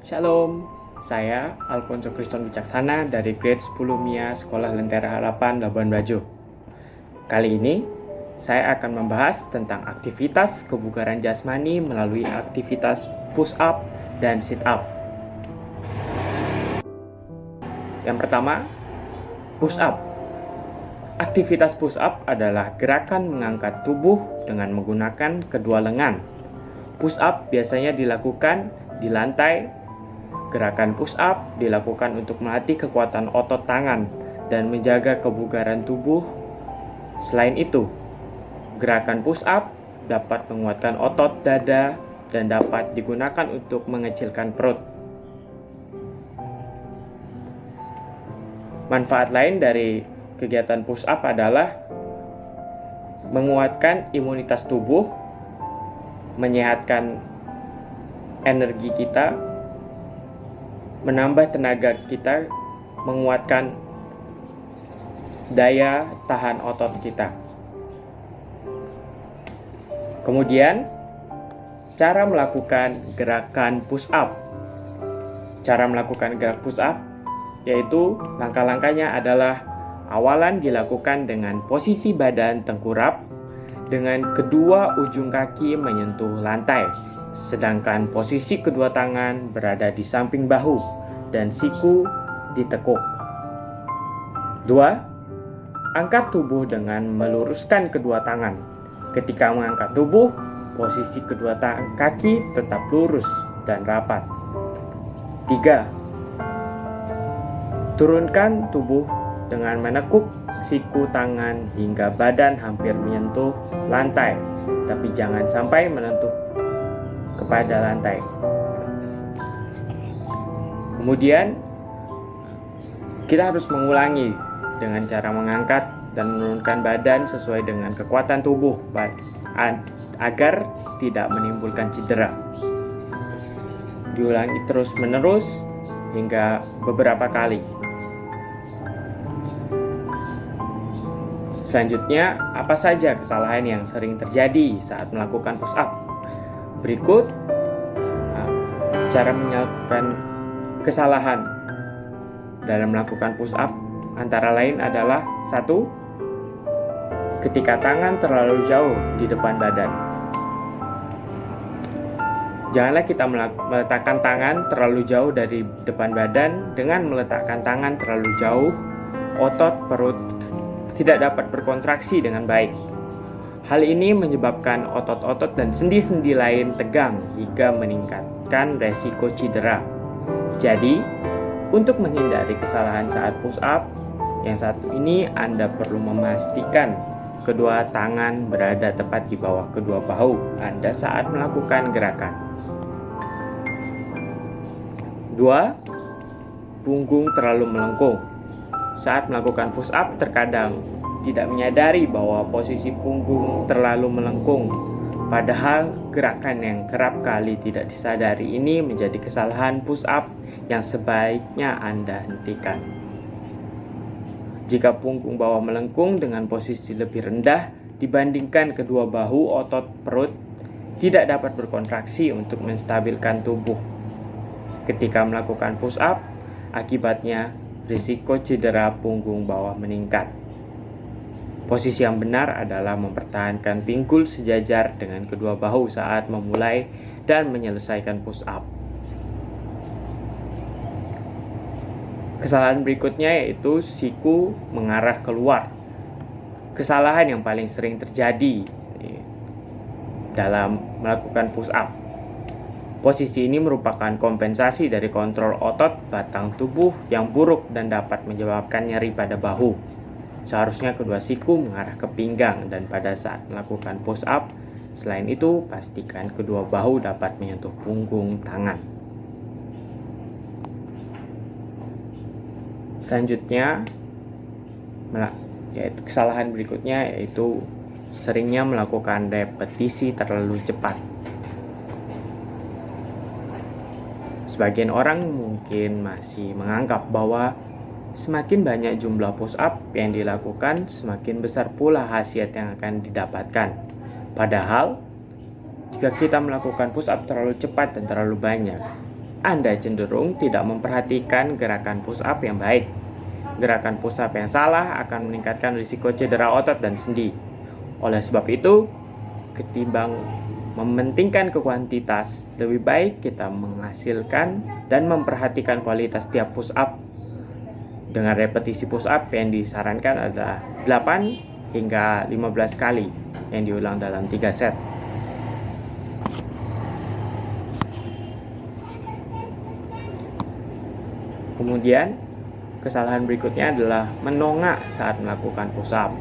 Shalom, saya Alfonso Kriston Wicaksana dari grade 10 MIA Sekolah Lentera Harapan Labuan Bajo. Kali ini, saya akan membahas tentang aktivitas kebugaran jasmani melalui aktivitas push up dan sit up. Yang pertama, push up. Aktivitas push up adalah gerakan mengangkat tubuh dengan menggunakan kedua lengan. Push up biasanya dilakukan di lantai. Gerakan push up dilakukan untuk melatih kekuatan otot tangan dan menjaga kebugaran tubuh. Selain itu, gerakan push up dapat menguatkan otot dada dan dapat digunakan untuk mengecilkan perut. Manfaat lain dari kegiatan push up adalah menguatkan imunitas tubuh, menyehatkan energi kita, menambah tenaga kita, menguatkan daya tahan otot kita. Kemudian, cara melakukan gerakan push up. Cara melakukan gerak push up yaitu langkah-langkahnya adalah awalan dilakukan dengan posisi badan tengkurap dengan kedua ujung kaki menyentuh lantai, sedangkan posisi kedua tangan berada di samping bahu dan siku ditekuk. 2. Angkat tubuh dengan meluruskan kedua tangan. Ketika mengangkat tubuh, posisi kedua kaki tetap lurus dan rapat. 3. Turunkan tubuh dengan menekuk siku tangan hingga badan hampir menyentuh lantai, tapi jangan sampai menyentuh kepada lantai. Kemudian kita harus mengulangi dengan cara mengangkat dan menurunkan badan sesuai dengan kekuatan tubuh agar tidak menimbulkan cedera. Diulangi terus-menerus hingga beberapa kali. Selanjutnya, apa saja kesalahan yang sering terjadi saat melakukan push up? Berikut cara melakukan kesalahan dalam melakukan push up antara lain adalah 1. Ketika tangan terlalu jauh di depan badan. Janganlah kita meletakkan tangan terlalu jauh dari depan badan. Dengan meletakkan tangan terlalu jauh, otot perut tidak dapat berkontraksi dengan baik. Hal ini menyebabkan otot-otot dan sendi-sendi lain tegang hingga meningkatkan resiko cedera. Jadi, untuk menghindari kesalahan saat push up, yang satu ini Anda perlu memastikan kedua tangan berada tepat di bawah kedua bahu Anda saat melakukan gerakan. 2. Punggung terlalu melengkung. Saat melakukan push up, terkadang tidak menyadari bahwa posisi punggung terlalu melengkung. Padahal gerakan yang kerap kali tidak disadari ini menjadi kesalahan push up yang sebaiknya Anda hentikan. Jika punggung bawah melengkung dengan posisi lebih rendah dibandingkan kedua bahu, otot perut tidak dapat berkontraksi untuk menstabilkan tubuh. Ketika melakukan push up, akibatnya risiko cedera punggung bawah meningkat. Posisi yang benar adalah mempertahankan pinggul sejajar dengan kedua bahu saat memulai dan menyelesaikan push up. Kesalahan berikutnya yaitu siku mengarah keluar. Kesalahan yang paling sering terjadi dalam melakukan push up. Posisi ini merupakan kompensasi dari kontrol otot batang tubuh yang buruk dan dapat menyebabkan nyeri pada bahu. Seharusnya kedua siku mengarah ke pinggang dan pada saat melakukan push up, selain itu pastikan kedua bahu dapat menyentuh punggung tangan. Selanjutnya, yaitu kesalahan berikutnya yaitu seringnya melakukan repetisi terlalu cepat. Sebagian orang mungkin masih menganggap bahwa semakin banyak jumlah push up yang dilakukan, semakin besar pula khasiat yang akan didapatkan. Padahal, jika kita melakukan push up terlalu cepat dan terlalu banyak, Anda cenderung tidak memperhatikan gerakan push up yang baik. Gerakan push up yang salah akan meningkatkan risiko cedera otot dan sendi. Oleh sebab itu, ketimbang mementingkan kuantitas, lebih baik kita menghasilkan dan memperhatikan kualitas tiap push up. Dengan repetisi push up yang disarankan adalah 8 hingga 15 kali yang diulang dalam 3 set. Kemudian, kesalahan berikutnya adalah menongak saat melakukan push up.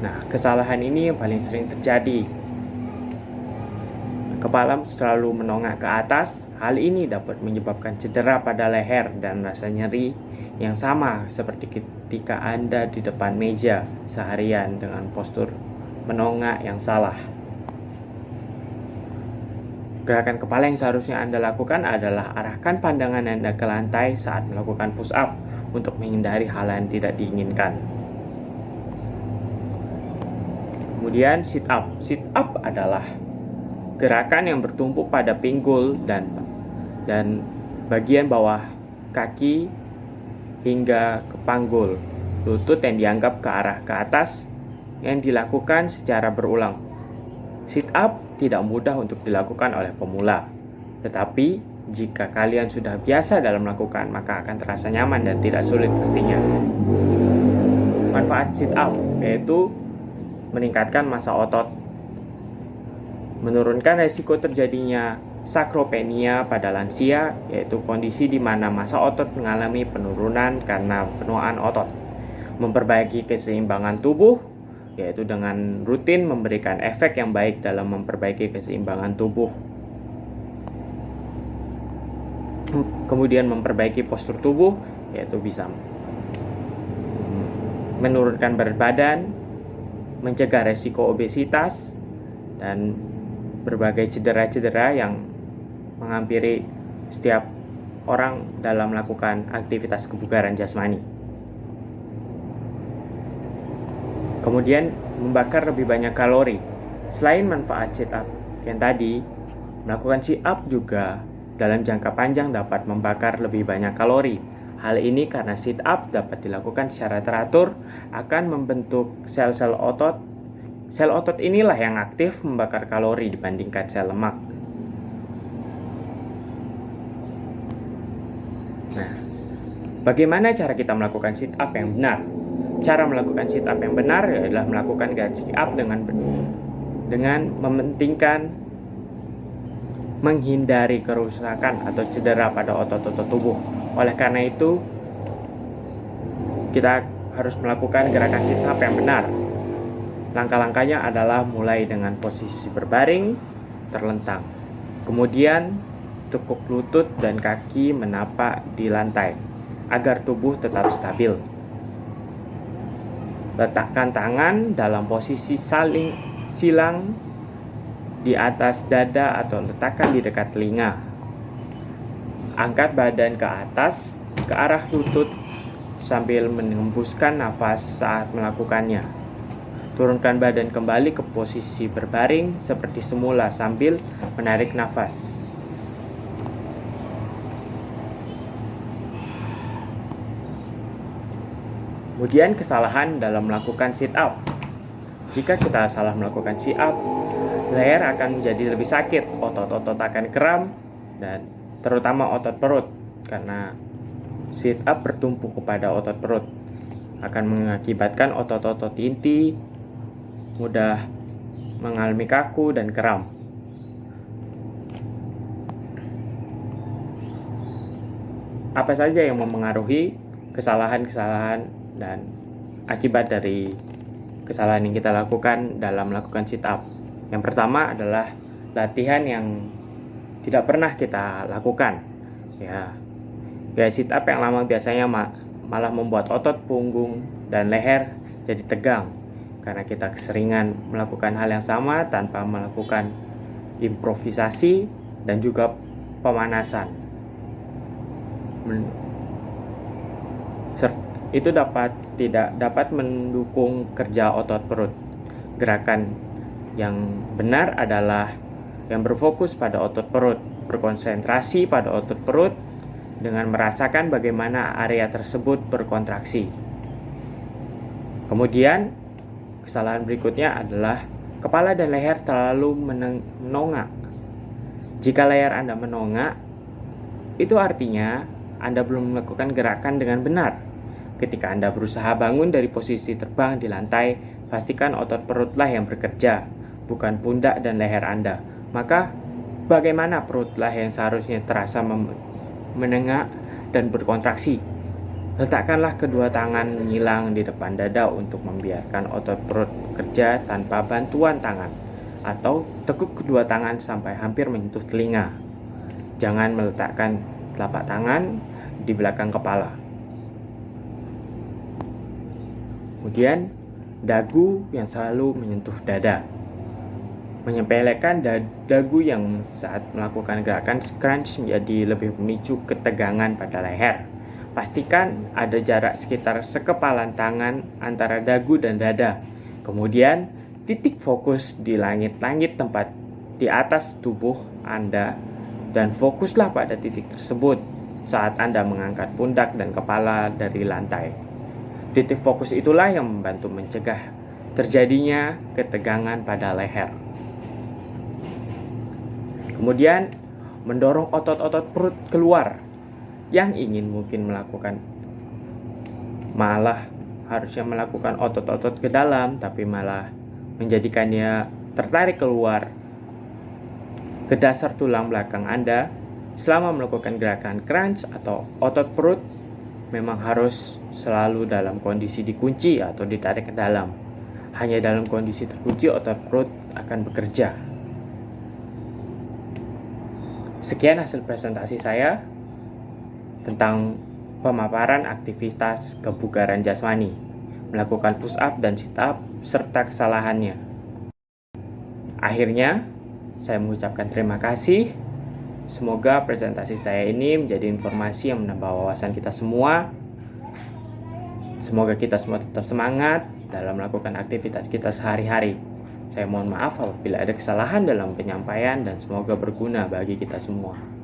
Nah, kesalahan ini yang paling sering terjadi. Kepala selalu menongak ke atas. Hal ini dapat menyebabkan cedera pada leher dan rasa nyeri yang sama seperti ketika Anda di depan meja seharian dengan postur menongak yang salah. Gerakan kepala yang seharusnya Anda lakukan adalah arahkan pandangan Anda ke lantai saat melakukan push up untuk menghindari hal yang tidak diinginkan. Kemudian sit up. Sit up adalah gerakan yang bertumpu pada pinggul dan bagian bawah kaki hingga ke panggul lutut yang dianggap ke arah ke atas yang dilakukan secara berulang. Sit up tidak mudah untuk dilakukan oleh pemula, tetapi jika kalian sudah biasa dalam melakukan, maka akan terasa nyaman dan tidak sulit pastinya. Manfaat sit up yaitu meningkatkan massa otot, menurunkan resiko terjadinya sarkopenia pada lansia, yaitu kondisi di mana massa otot mengalami penurunan karena penuaan otot, memperbaiki keseimbangan tubuh, yaitu dengan rutin memberikan efek yang baik dalam memperbaiki keseimbangan tubuh. Kemudian memperbaiki postur tubuh, yaitu bisa menurunkan berat badan, mencegah resiko obesitas, dan berbagai cedera-cedera yang menghampiri setiap orang dalam melakukan aktivitas kebugaran jasmani. Kemudian membakar lebih banyak kalori. Selain manfaat sit up yang tadi, melakukan sit up juga dalam jangka panjang dapat membakar lebih banyak kalori. Hal ini karena sit up dapat dilakukan secara teratur akan membentuk sel-sel otot. Sel otot inilah yang aktif membakar kalori dibandingkan sel lemak. Nah, bagaimana cara kita melakukan sit up yang benar? Cara melakukan sit up yang benar adalah melakukan gaya sit up dengan mementingkan menghindari kerusakan atau cedera pada otot-otot tubuh. Oleh karena itu, kita harus melakukan gerakan sit up yang benar. Langkah-langkahnya adalah mulai dengan posisi berbaring, terlentang. Kemudian, tekuk lutut dan kaki menapak di lantai agar tubuh tetap stabil. Letakkan tangan dalam posisi silang di atas dada atau letakkan di dekat telinga. Angkat badan ke atas ke arah lutut sambil menghembuskan nafas saat melakukannya. Turunkan badan kembali ke posisi berbaring seperti semula sambil menarik nafas. Kemudian kesalahan dalam melakukan sit up. Jika kita salah melakukan sit up, leher akan menjadi lebih sakit, otot-otot akan kram, dan terutama otot perut, karena sit up bertumpu kepada otot perut, akan mengakibatkan otot-otot inti mudah mengalami kaku dan kram. Apa saja yang mempengaruhi kesalahan-kesalahan dan akibat dari kesalahan yang kita lakukan dalam melakukan sit up? Yang pertama adalah latihan yang tidak pernah kita lakukan. Gaya sit up yang lama biasanya malah membuat otot punggung dan leher jadi tegang karena kita keseringan melakukan hal yang sama tanpa melakukan improvisasi dan juga pemanasan. Itu tidak dapat mendukung kerja otot perut. Gerakan yang benar adalah yang berfokus pada otot perut, berkonsentrasi pada otot perut dengan merasakan bagaimana area tersebut berkontraksi. Kemudian, kesalahan berikutnya adalah kepala dan leher terlalu menongak. Jika leher Anda menongak, itu artinya Anda belum melakukan gerakan dengan benar. Ketika Anda berusaha bangun dari posisi terbang di lantai, pastikan otot perutlah yang bekerja, bukan pundak dan leher Anda. Maka, bagaimana perutlah yang seharusnya terasa menengak dan berkontraksi? Letakkanlah kedua tangan menyilang di depan dada untuk membiarkan otot perut bekerja tanpa bantuan tangan, atau tekuk kedua tangan sampai hampir menyentuh telinga. Jangan meletakkan telapak tangan di belakang kepala. Kemudian, dagu yang selalu menyentuh dada. Menyepelekan dagu yang saat melakukan gerakan crunch menjadi lebih memicu ketegangan pada leher. Pastikan ada jarak sekitar sekepalan tangan antara dagu dan dada. Kemudian, titik fokus di langit-langit tempat di atas tubuh Anda dan fokuslah pada titik tersebut saat Anda mengangkat pundak dan kepala dari lantai. Titik fokus itulah yang membantu mencegah terjadinya ketegangan pada leher. Kemudian, mendorong otot-otot perut keluar. Yang ingin mungkin melakukan malah harusnya melakukan otot-otot ke dalam, tapi malah menjadikannya tertarik keluar ke dasar tulang belakang Anda. Selama melakukan gerakan crunch atau otot perut memang harus selalu dalam kondisi dikunci atau ditarik ke dalam. Hanya dalam kondisi terkunci otot perut akan bekerja. Sekian hasil presentasi saya tentang pemaparan aktivitas kebugaran jasmani, melakukan push up dan sit up serta kesalahannya. Akhirnya, saya mengucapkan terima kasih. Semoga presentasi saya ini menjadi informasi yang menambah wawasan kita semua. Semoga kita semua tetap semangat dalam melakukan aktivitas kita sehari-hari. Saya mohon maaf apabila ada kesalahan dalam penyampaian dan semoga berguna bagi kita semua.